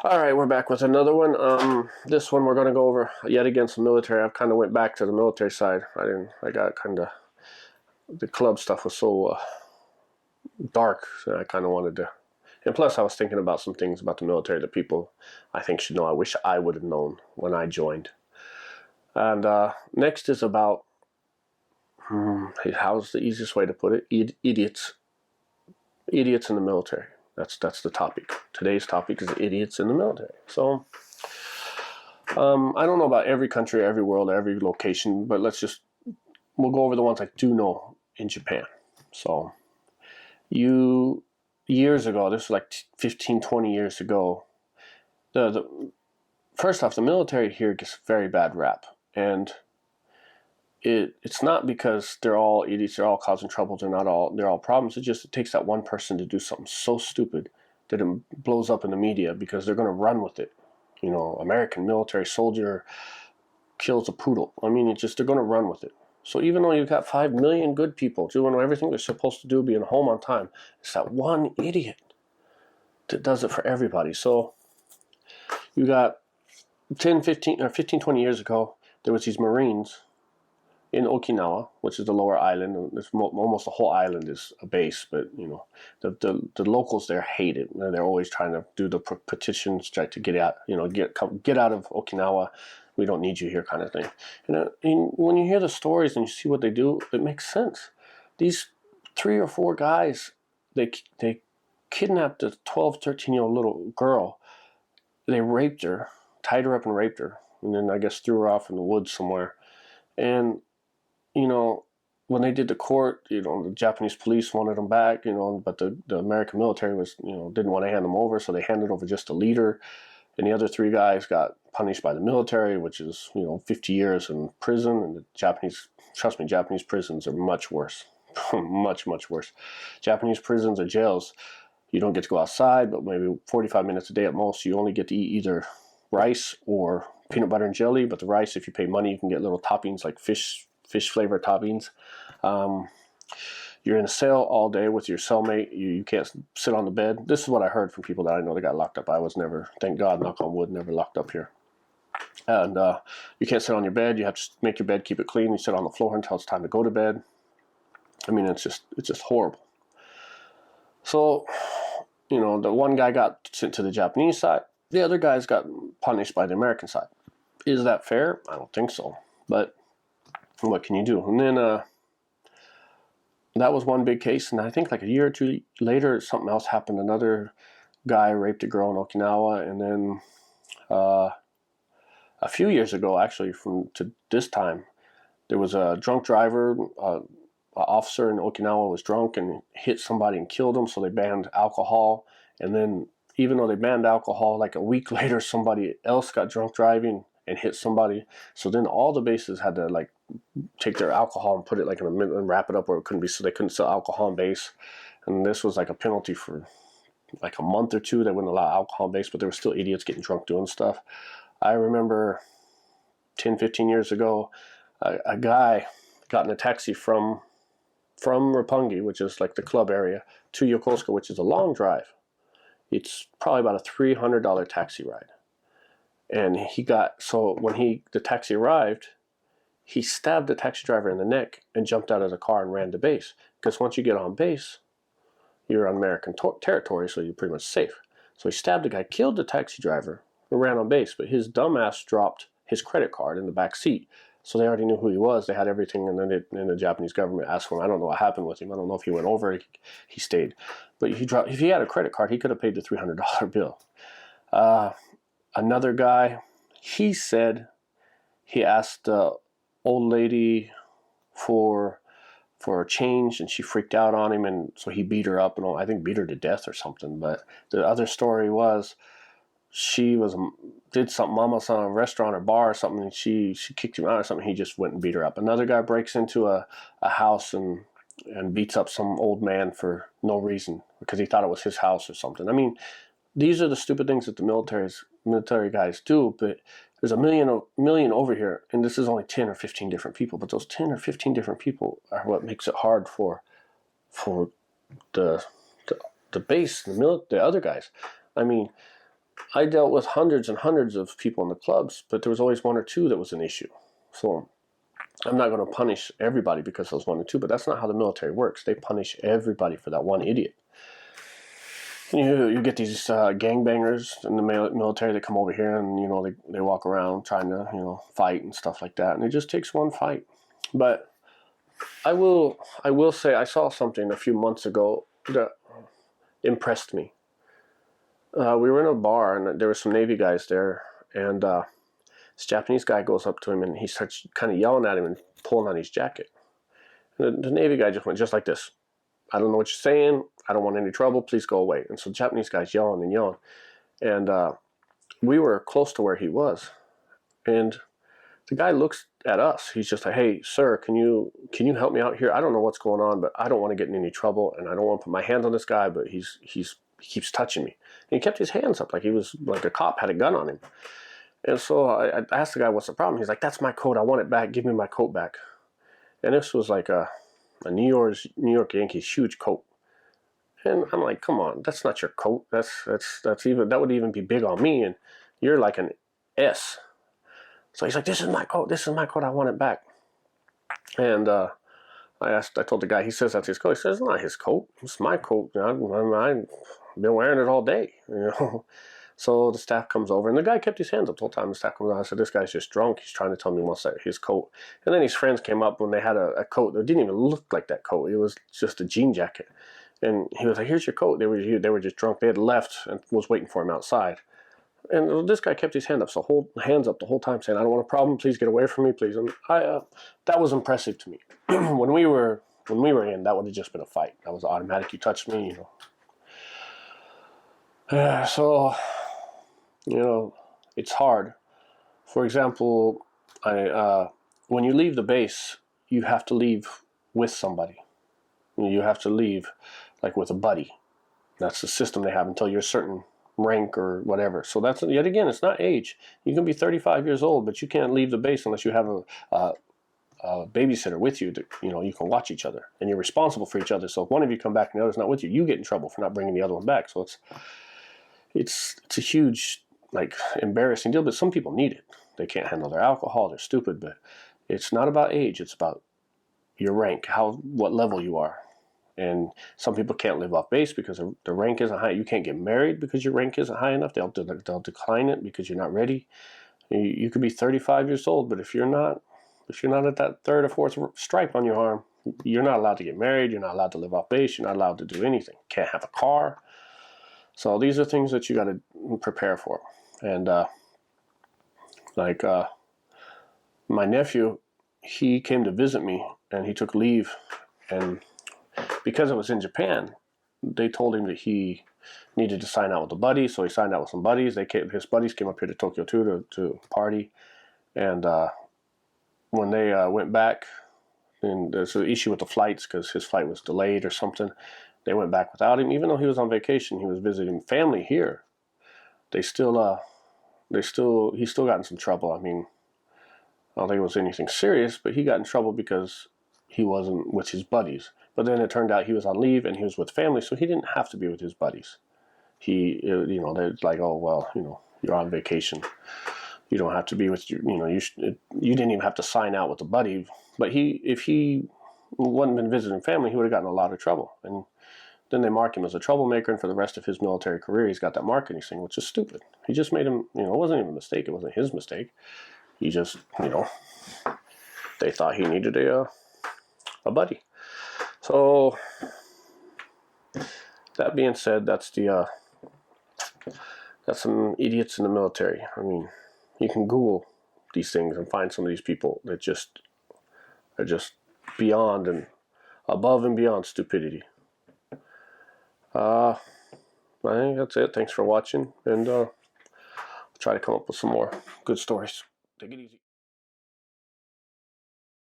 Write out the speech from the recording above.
All right, we're back with another one. This one we're going to go over yet again some military. I've kind of went back to the military side. I got kind of, the club stuff was so dark, so I kind of wanted to. And plus, I was thinking about some things about the military that people I think should know. I wish I would have known when I joined. And next is about, how's the easiest way to put it? Idiots. Idiots in the military. That's the topic. Today's topic is idiots in the military. So, I don't know about every country, every world, every location, but we'll go over the ones I do know in Japan. So, years ago, this was like 15, 20 years ago, first off, the military here gets a very bad rap. And it's not because they're all idiots, they're all causing trouble, they're all problems. It takes that one person to do something so stupid that it blows up in the media because they're going to run with it. You know, American military soldier kills a poodle. I mean, they're going to run with it. So even though you've got 5 million good people doing everything they're supposed to do, being home on time, it's that one idiot that does it for everybody. So you got 10, 15, or 15, 20 years ago, there was these Marines in Okinawa, which is the lower island. Almost the whole island is a base, but you know, the locals there hate it. They're always trying to do the petitions, try to get out, get out of Okinawa. We don't need you here, kind of thing. And when you hear the stories and you see what they do, it makes sense. These 3 or 4 guys, they kidnapped a 12, 13-year-old little girl. They raped her, tied her up and raped her, and then I guess threw her off in the woods somewhere. And when they did the court, the Japanese police wanted them back, but the American military didn't want to hand them over, so they handed over just the leader. And the other 3 guys got punished by the military, which is, 50 years in prison. And the Japanese prisons are much worse. much, much worse. Japanese prisons or jails, you don't get to go outside, but maybe 45 minutes a day at most. You only get to eat either rice or peanut butter and jelly, but the rice, if you pay money, you can get little toppings like fish flavored toppings. You're in a cell all day with your cellmate. You can't sit on the bed. This is what I heard from people that I know that got locked up. I was never, thank God, knock on wood, never locked up here. And you can't sit on your bed. You have to make your bed, keep it clean. You sit on the floor until it's time to go to bed. I mean, it's just horrible. So, the one guy got sent to the Japanese side. The other guys got punished by the American side. Is that fair? I don't think so. But what can you do? And then that was one big case. And I think like a year or 2 later, something else happened. Another guy raped a girl in Okinawa. And then a few years ago, actually, to this time, there was a drunk driver. An officer in Okinawa was drunk and hit somebody and killed him. So they banned alcohol. And then even though they banned alcohol, like a week later, somebody else got drunk driving and hit somebody. So then all the bases had to like take their alcohol and put it like in a and wrap it up where it couldn't be, so they couldn't sell alcohol on base. And this was like a penalty for like a month or 2. They wouldn't allow alcohol on base, but there were still idiots getting drunk doing stuff. I remember 10, 15 years ago, a guy got in a taxi from Roppongi, which is like the club area, to Yokosuka, which is a long drive. It's probably about a $300 taxi ride. And when the taxi arrived, he stabbed the taxi driver in the neck and jumped out of the car and ran to base. Because once you get on base, you're on American territory, so you're pretty much safe. So he stabbed the guy, killed the taxi driver, and ran on base. But his dumbass dropped his credit card in the back seat. So they already knew who he was. They had everything, and then the Japanese government asked for him. I don't know what happened with him. I don't know if he went over. He stayed. But if he had a credit card, he could have paid the $300 bill. Another guy, he said he asked the old lady for a change, and she freaked out on him, and so he beat her up, and I think beat her to death or something. But the other story was she did something, mama saw a restaurant or bar or something, and she kicked him out or something. He just went and beat her up. Another guy breaks into a house and beats up some old man for no reason because he thought it was his house or something. I mean, these are the stupid things that the military guys do, but there's a million over here, and this is only 10 or 15 different people. But those 10 or 15 different people are what makes it hard for the base, the other guys. I mean, I dealt with hundreds and hundreds of people in the clubs, but there was always one or two that was an issue. So I'm not going to punish everybody because there's one or two, but that's not how the military works. They punish everybody for that one idiot. You get these gangbangers in the military that come over here and, you know, they walk around trying to, you know, fight and stuff like that. And it just takes one fight. But I will say I saw something a few months ago that impressed me. We were in a bar and there were some Navy guys there, and this Japanese guy goes up to him and he starts kind of yelling at him and pulling on his jacket. And the Navy guy just went just like this. I don't know what you're saying. I don't want any trouble. Please go away. And so the Japanese guy's yelling and yelling. And we were close to where he was. And the guy looks at us. He's just like, hey, sir, can you help me out here? I don't know what's going on, but I don't want to get in any trouble. And I don't want to put my hands on this guy, but he keeps touching me. And he kept his hands up like he was like a cop had a gun on him. And so I asked the guy, what's the problem? He's like, that's my coat. I want it back. Give me my coat back. And this was like a New York Yankees huge coat. And I'm like, come on, that's not your coat. That would even be big on me. And you're like an S. So he's like, this is my coat. This is my coat. I want it back. And I told the guy, he says that's his coat. He says, it's not his coat. It's my coat. I've been wearing it all day, you know. So the staff comes over, and the guy kept his hands up the whole time. The staff comes over. I said, this guy's just drunk. He's trying to tell me what's his coat. And then his friends came up when they had a coat that didn't even look like that coat. It was just a jean jacket. And he was like, here's your coat. They were just drunk. They had left and was waiting for him outside. And this guy kept his hands up the whole time, saying, I don't want a problem. Please get away from me, please. And that was impressive to me. When we were in, that would have just been a fight. That was automatic. You touched me, you know. So, you know, it's hard. For example, when you leave the base, you have to leave with somebody. You have to leave like with a buddy. That's the system they have until you're a certain rank or whatever. So that's, yet again, it's not age. You can be 35 years old, but you can't leave the base unless you have a babysitter with you that, you know, you can watch each other and you're responsible for each other. So if one of you come back and the other's not with you, you get in trouble for not bringing the other one back. So it's a huge, like, embarrassing deal, but some people need it. They can't handle their alcohol, they're stupid, but it's not about age, it's about your rank, what level you are. And some people can't live off base because the rank isn't high. You can't get married because your rank isn't high enough. They'll decline it because you're not ready. You could be 35 years old, but if you're not at that third or fourth stripe on your arm, you're not allowed to get married. You're not allowed to live off base. You're not allowed to do anything. Can't have a car. So these are things that you got to prepare for. And my nephew, he came to visit me and he took leave, and because it was in Japan, they told him that he needed to sign out with a buddy, so he signed out with some buddies. His buddies came up here to Tokyo too to party, and when they went back, and there's an issue with the flights because his flight was delayed or something. They went back without him, even though he was on vacation. He was visiting family here. He still got in some trouble. I mean, I don't think it was anything serious, but he got in trouble because he wasn't with his buddies. But then it turned out he was on leave and he was with family, so he didn't have to be with his buddies. They're like, oh, well, you know, you're on vacation. You don't have to be with you know, you didn't even have to sign out with a buddy. But if he wasn't been visiting family, he would have gotten in a lot of trouble. And then they mark him as a troublemaker, and for the rest of his military career, he's got that mark in his thing, which is stupid. He just made him, you know, it wasn't even a mistake. It wasn't his mistake. He just, you know, they thought he needed a buddy. So that being said, that's some idiots in the military. I mean, you can Google these things and find some of these people that are just beyond and above and beyond stupidity. I think that's it. Thanks for watching, and I'll try to come up with some more good stories. Take it easy.